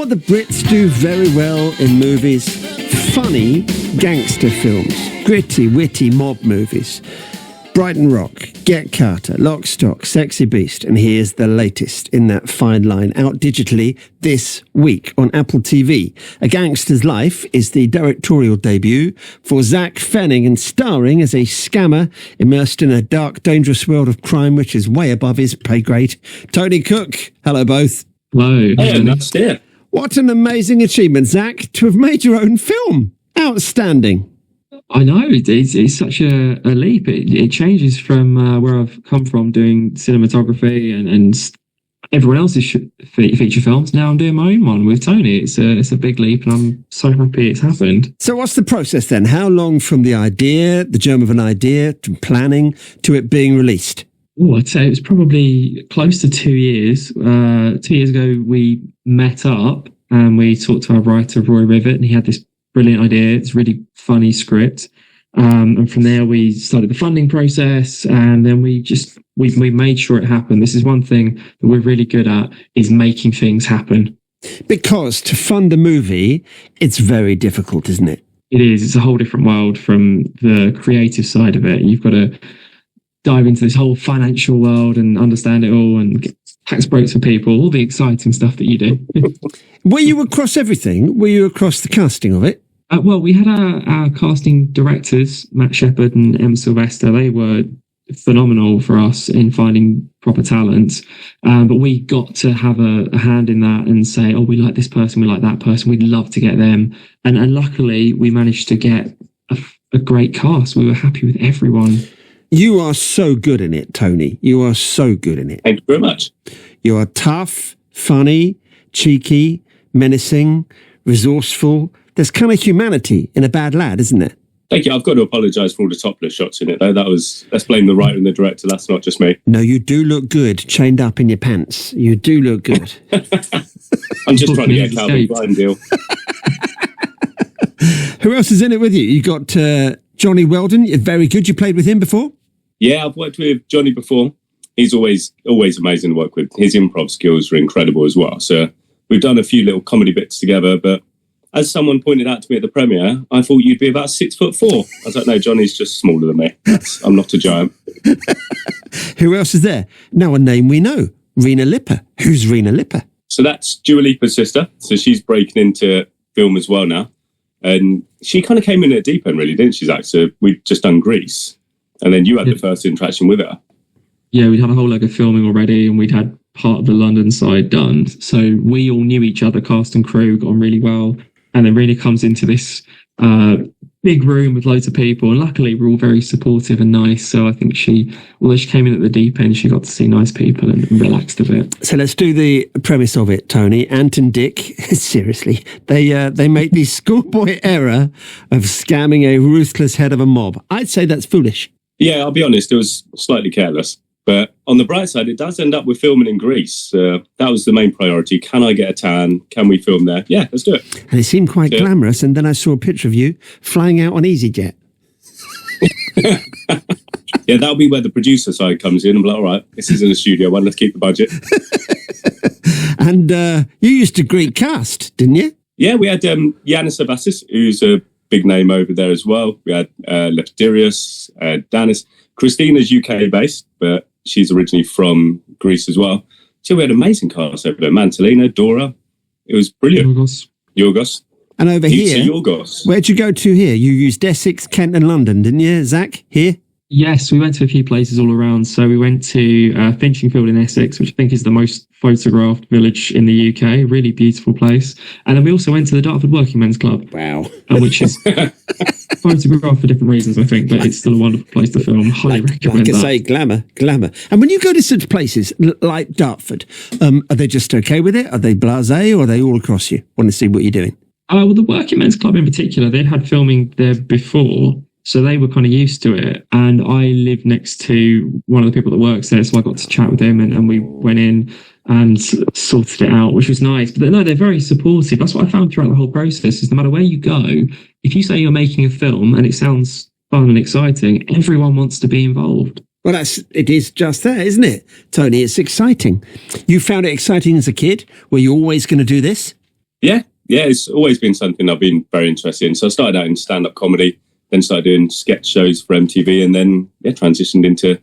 what the Brits do very well in movies? Funny gangster films, gritty, witty mob movies. Brighton Rock, Get Carter, Lock, Stock, Sexy Beast, and here's the latest in that fine line, out digitally this week on Apple TV. A Gangster's Life is the directorial debut for Zak Fenning, and starring as a scammer immersed in a dark, dangerous world of crime which is way above his pay grade. Tony Cook, hello both. Hello. Hey, that's it. What an amazing achievement, Zak, to have made your own film. Outstanding. I know, it's such a leap. It changes from where I've come from doing cinematography and everyone else's feature films. Now I'm doing my own one with Tony. It's a big leap, and I'm so happy it's happened. So what's the process then? How long from the idea, the germ of an idea, to planning, to it being released? Oh, I'd say it was probably close to 2 years. 2 years ago, we met up and we talked to our writer, Roy Rivett, and he had this brilliant idea. It's a really funny script. And from there, we started the funding process, and then we made sure it happened. This is one thing that we're really good at, is making things happen. Because to fund a movie, it's very difficult, isn't it? It is. It's a whole different world from the creative side of it. You've got to dive into this whole financial world and understand it all and get tax breaks for people, all the exciting stuff that you do. Were you across everything? Were you across the casting of it? Well, we had our casting directors, Matt Shepherd and Emma Sylvester. They were phenomenal for us in finding proper talent. But we got to have a hand in that and say, oh, we like this person, we like that person, we'd love to get them. And luckily, we managed to get a great cast. We were happy with everyone. You are so good in it, Tony. You are so good in it. Thank you very much. You are tough, funny, cheeky, menacing, resourceful. There's kind of humanity in a bad lad, isn't there? Thank you. I've got to apologise for all the topless shots in it, though. Let's blame the writer and the director. That's not just me. No, you do look good, chained up in your pants. You do look good. I'm just trying to get a Calvin Klein deal. Who else is in it with you? You got Johnny Weldon. You're very good. You played with him before? Yeah, I've worked with Johnny before. He's always amazing to work with. His improv skills are incredible as well. So we've done a few little comedy bits together, but as someone pointed out to me at the premiere, I thought you'd be about 6'4". I was like, no, Johnny's just smaller than me. I'm not a giant. Who else is there? Now a name we know, Rena Lipper. Who's Rena Lipper? So that's Dua Lipa's sister. So she's breaking into film as well now. And she kind of came in at deep end, really, didn't she, Zach? So we'd just done Grease. And then you had the first interaction with her. Yeah, we'd had a whole load of filming already, and we'd had part of the London side done. So we all knew each other, cast and crew, got on really well. And then Rena comes into this big room with loads of people. And luckily, we're all very supportive and nice. So I think although she came in at the deep end, she got to see nice people and relaxed a bit. So let's do the premise of it, Tony. Ant and Dick, seriously, they make the schoolboy error of scamming a ruthless head of a mob. I'd say that's foolish. Yeah, I'll be honest, it was slightly careless. But on the bright side, it does end up with filming in Greece. That was the main priority. Can I get a tan? Can we film there? Yeah, let's do it. And it seemed quite glamorous. And then I saw a picture of you flying out on EasyJet. Yeah, that'll be where the producer side comes in. I'm like, all right, this isn't a studio one. Let's keep the budget. And you used a Greek cast, didn't you? Yeah, we had Yannis Abassis, who's a big name over there as well. We had Lefterios, Danis. Christina's UK-based, but she's originally from Greece as well. So we had an amazing cast over there. Mantelina, Dora. It was brilliant. Yorgos. And over here, Yorgos. Where'd you go to here? You used Essex, Kent and London, didn't you, Zach? Here? Yes, we went to a few places all around. So we went to Finchingfield in Essex, which I think is the most photographed village in the UK. Really beautiful place. And then we also went to the Dartford Working Men's Club. Wow. Which is photographed for different reasons, I think, but it's still a wonderful place to film. Highly recommend that. Like I say, glamour. And when you go to such places like Dartford, are they just okay with it? Are they blasé, or are they all across you? Want to see what you're doing? Well, the Working Men's Club in particular, they'd had filming there before. So they were kind of used to it. And I live next to one of the people that works there. So I got to chat with him and we went in and sorted it out, which was nice. But no, they're very supportive. That's what I found throughout the whole process, is no matter where you go, if you say you're making a film and it sounds fun and exciting, everyone wants to be involved. Well, it is just that, isn't it, Tony? It's exciting. You found it exciting as a kid? Were you always going to do this? Yeah, it's always been something I've been very interested in. So I started out in stand-up comedy, then started doing sketch shows for MTV, and then transitioned into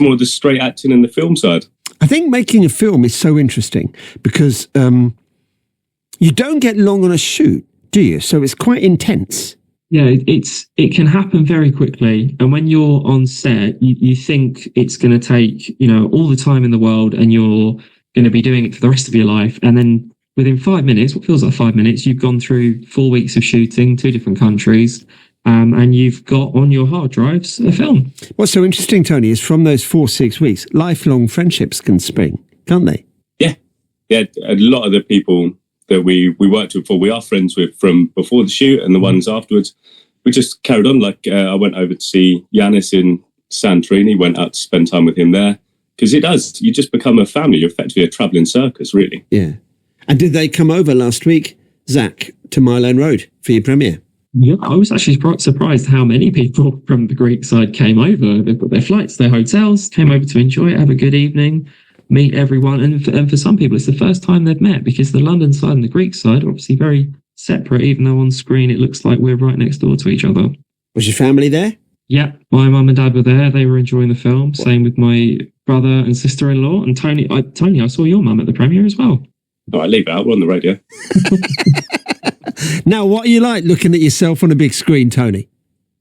more of the straight acting and the film side. I think making a film is so interesting because you don't get long on a shoot, do you? So it's quite intense. Yeah, it can happen very quickly. And when you're on set, you think it's going to take, all the time in the world, and you're going to be doing it for the rest of your life. And then within 5 minutes, what feels like 5 minutes, you've gone through 4 weeks of shooting, 2 different countries, and you've got on your hard drives a film. What's so interesting, Tony, is from those 4-6 weeks, lifelong friendships can spring, can't they? Yeah. A lot of the people that we worked with before, we are friends with from before the shoot, and the ones afterwards, we just carried on. Like I went over to see Yanis in Santorini, went out to spend time with him there, because you just become a family. You're effectively a travelling circus, really. Yeah. And did they come over last week, Zak, to Mile End Road for your premiere? Yeah, I was actually surprised how many people from the Greek side came over. They've got their flights, their hotels, came over to enjoy it, have a good evening, meet everyone. And for some people, it's the first time they've met, because the London side and the Greek side are obviously very separate, even though on screen it looks like we're right next door to each other. Was your family there? Yeah, my mum and dad were there. They were enjoying the film. Same with my brother and sister-in-law. And Tony, I saw your mum at the premiere as well. All right, leave it out. We're on the radio. Now, what are you like looking at yourself on a big screen, Tony?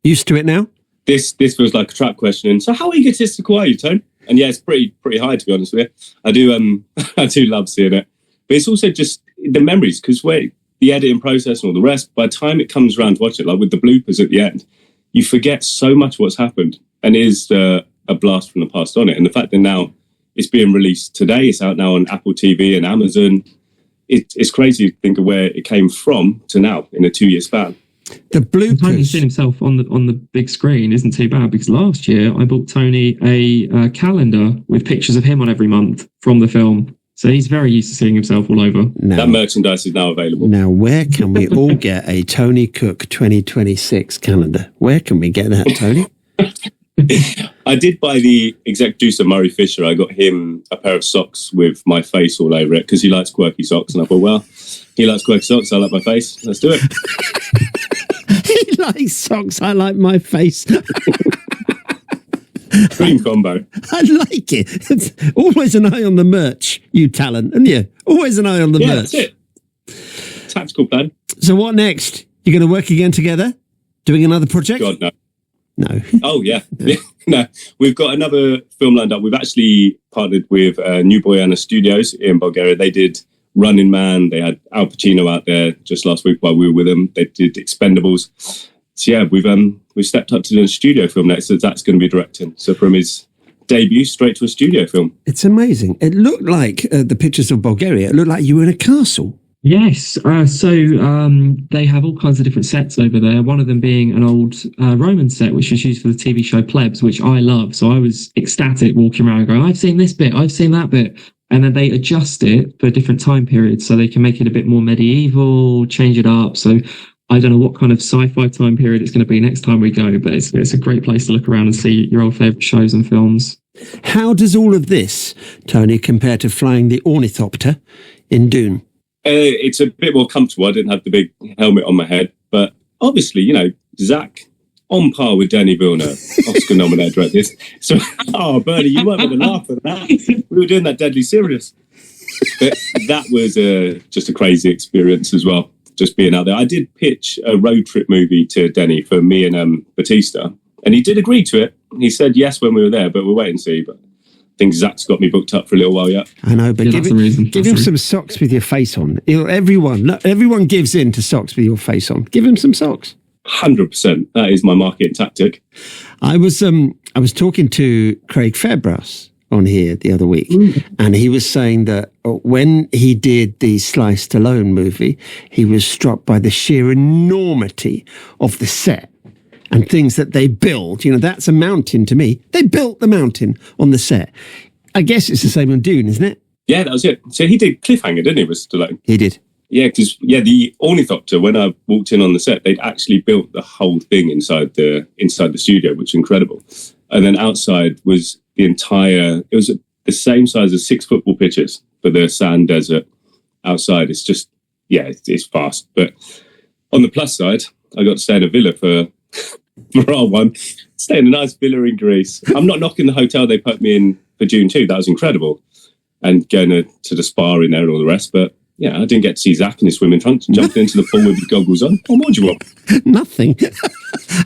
Used to it now? This feels like a trap question. So how egotistical are you, Tony? And yeah, it's pretty high, to be honest with you. I do love seeing it. But it's also just the memories, because the editing process and all the rest, by the time it comes around to watch it, like with the bloopers at the end, you forget so much what's happened, and it is a blast from the past on it. And the fact that now it's being released today, it's out now on Apple TV and Amazon. It's crazy to think of where it came from to now in a 2-year span. The bloopers. Tony seeing himself on the big screen isn't too bad, because last year I bought Tony a calendar with pictures of him on every month from the film. So he's very used to seeing himself all over. Now, that merchandise is now available. Now, where can we all get a Tony Cook 2026 calendar? Where can we get that, Tony? I did buy the exec producer, Murray Fisher. I got him a pair of socks with my face all over it, because he likes quirky socks. And I thought, well, he likes quirky socks, I like my face. Let's do it. He likes socks, I like my face. Dream combo. I like it. It's always an eye on the merch, you talent, and you always an eye on the merch. That's it. Tactical plan. So what next? You're going to work again together? Doing another project? God, no. No. Oh, yeah. No, we've got another film lined up. We've actually partnered with New Boyana Studios in Bulgaria. They did Running Man. They had Al Pacino out there just last week while we were with them. They did Expendables. So yeah, we've stepped up to do a studio film next. So that's going to be directing. So from his debut straight to a studio film. It's amazing. It looked like the pictures of Bulgaria. It looked like you were in a castle. Yes. So they have all kinds of different sets over there. One of them being an old Roman set, which was used for the TV show Plebs, which I love. So I was ecstatic walking around going, I've seen this bit, I've seen that bit. And then they adjust it for different time periods. So they can make it a bit more medieval, change it up. So I don't know what kind of sci-fi time period it's going to be next time we go, but it's a great place to look around and see your old favourite shows and films. How does all of this, Tony, compare to flying the ornithopter in Dune? It's a bit more comfortable. I didn't have the big helmet on my head, but obviously, Zak, on par with Denis Villeneuve, Oscar-nominated director. So, Bernie, you weren't going to laugh at that. We were doing that deadly serious. But that was just a crazy experience as well, just being out there. I did pitch a road trip movie to Denny for me and Batista, and he did agree to it. He said yes when we were there, but we'll wait and see. But I think Zak's got me booked up for a little while yet. I know, but give him some socks with your face on. Everyone gives in to socks with your face on. Give him some socks. 100%. That is my marketing tactic. I was talking to Craig Fairbrass on here the other week, and he was saying that when he did the Sly Stallone movie, he was struck by the sheer enormity of the set and things that they build. That's a mountain to me. They built the mountain on the set. I guess it's the same on Dune, isn't it? Yeah, that was it. So he did Cliffhanger, didn't he, with Stallone? He did. Yeah, because the ornithopter, when I walked in on the set, they'd actually built the whole thing inside the studio, which is incredible. And then outside was it was the same size as 6 football pitches for the sand desert outside. It's just yeah, it's fast. But on the plus side, I got to stay in a villa for our one. Stay in a nice villa in Greece. I'm not knocking the hotel they put me in for June 2. That was incredible. And going to the spa in there and all the rest. But yeah, I didn't get to see Zach in his swimming trunks jumping into the pool with his goggles on. What more do you want? Nothing.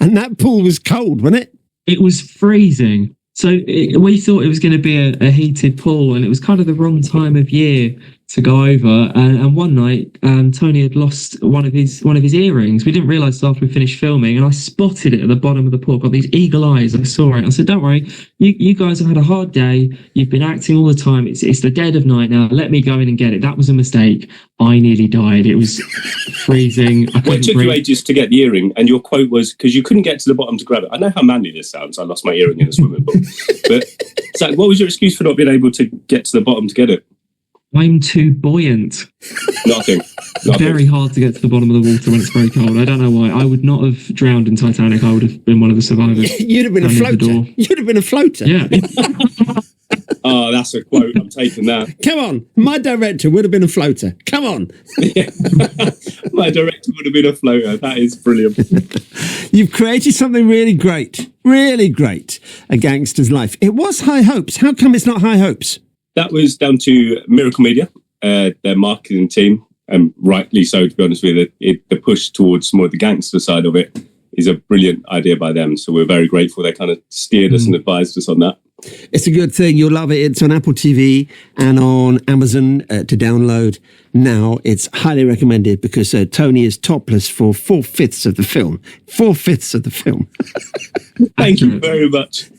And that pool was cold, wasn't it? It was freezing. So we thought it was going to be a heated pool, and it was kind of the wrong time of year to go over. And one night, Tony had lost one of his earrings. We didn't realise till after we finished filming, and I spotted it at the bottom of the pool. Got these eagle eyes. I saw it. I said, "Don't worry, you guys have had a hard day. You've been acting all the time. It's the dead of night now. Let me go in and get it." That was a mistake. I nearly died. It was freezing. Well, it took you ages to get the earring, and your quote was, because you couldn't get to the bottom to grab it. I know how manly this sounds. I lost my earring in the swimming pool. But Zach, what was your excuse for not being able to get to the bottom to get it? I'm too buoyant. Nothing. Very hard to get to the bottom of the water when it's very cold. I don't know why. I would not have drowned in Titanic. I would have been one of the survivors. You'd have been a floater. You'd have been a floater. Yeah. Oh, that's a quote. I'm taking that. Come on. My director would have been a floater. Come on. Yeah. My director would have been a floater. That is brilliant. You've created something really great. Really great. A Gangster's Life. It was High Hopes. How come it's not High Hopes? That was down to Miracle Media, their marketing team, and rightly so, to be honest with you. The push towards more of the gangster side of it is a brilliant idea by them. So we're very grateful. They kind of steered us and advised us on that. It's a good thing. You'll love it. It's on Apple TV and on Amazon to download now. It's highly recommended because Tony is topless for 4/5 of the film. 4/5 of the film. Thank you very much.